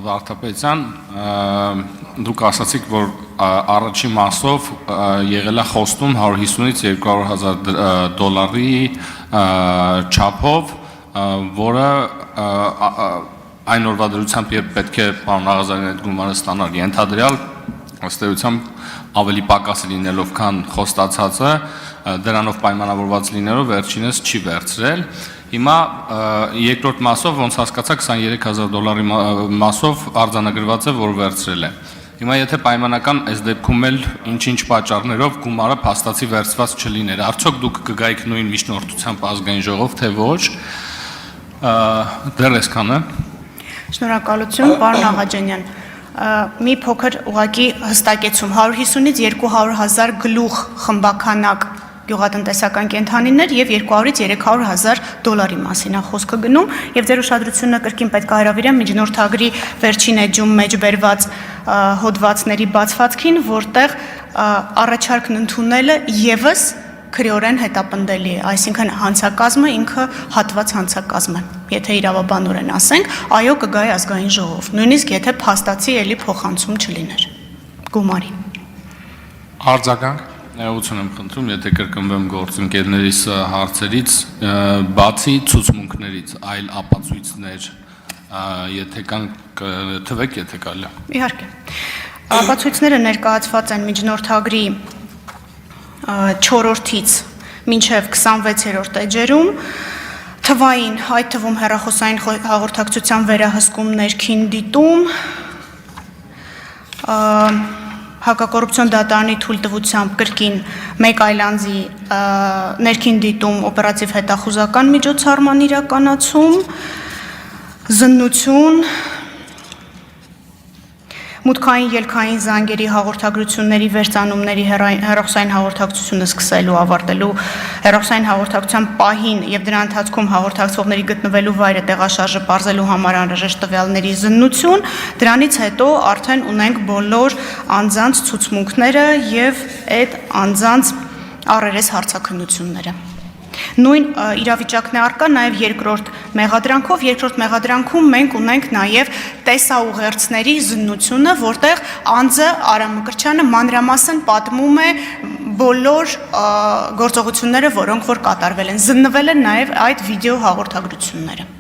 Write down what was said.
Վարդապետյան, դուք ասացիք, որ առաջին մասով եղել է խոստում 150-ից 200,000 դոլարի չափով, որը այն օրվա դրությամբ, երբ պետք է պարոն Աղազարյանի այդ գումարը ստանալ, ենթադրյալ ըստ էության ավելի պակաս լինելով, քան խոստացածը, դրանով պայմանավորված լինելով վերջինս չի վերցրել։ Հիմա երկրորդ մասով ոնց հասկացա 23,000 դոլարի մասով արձանագրված է, որ վերցրել է։ Հիմա եթե պայմանական այս դեպքում էլ ինչ-ինչ պատճառներով գումարը փաստացի վերցված չլիներ, արդյոք դուք կգայիք նույն միջնորդությամբ ազգային ժողով, թե ոչ։ Դեռ այսքանը։ Շնորհակալություն, պարոն Աղաջանյան։ Մի փոքր ուղղակի հստակեցում 150-ից 200,000 գլուխ խմբականակ գյուղատնտեսական կենդանիներ եւ 200-ից 300,000 դոլարի մասին է խոսքը գնում եւ ձեր ուշադրությունը կրկին պետք է հրավիրեմ միջնորդագրի վերջին էջում մեջ բերված հոդվածների բացվածքին, որտեղ առաջարկն ընդունելը եւս քրեորեն հետապնդելի է, այսինքն հանցակազմը ինքը հատված հանցակազմ է։ Եթե իրավաբանորեն ասենք, այո կգայի ազգային ժողով, նույնիսկ եթե փաստացի էլի փոխանցում չլիներ գումարի։ Արձագանք։ Ներողություն եմ խնդրում, եթե կրկնվեմ գործընկերներիս հարցերից, բացի ցուցմունքներից, այլ ապացույցներ, եթե կան թվեք, եթե կարելի է։ Իհարկե։ Ապացույցները ներկայացված են միջնորդագրի 4-ից մինչև 26-րդ էջերում, թվային, այդ թվում հեռախոսային հաղորդակցության վերահսկում, ներքին դիտում, հակակոռուպցիոն դատարանի թույլտվությամբ կրկին մեկ այլ անձի ներքին դիտում, օպերատիվ հետախուզական միջոցառման իրականացում, զննություն, մուտքային ելքային զանգերի հաղորդագրությունների վերծանումների հեռախոսային հաղորդակցությունը սկսելու ավարտելու հեռախոսային հաղորդակցության պահին եւ դրա ընթացքում հաղորդակցողների գտնվելու վայրը տեղաշարժը պարզելու համար անհրաժեշտ տվյալների զննություն, դրանից հետո արդեն ունենք բոլոր անձանց ցուցմունքները եւ այդ անձանց առերես հարցաքննությունները։ Նույն իրավիճակն է առկա նաև երկրորդ մեղադրանքում մենք ունենք նաև տեսաուղերձների զննությունը, որտեղ անձը Արամ Մկրտչյանը մանրամասն պատմում է բոլոր գործողությունները, որոնք որ կատարվել են, զննվել են նաև այդ վիդեո հաղորդագրությունները։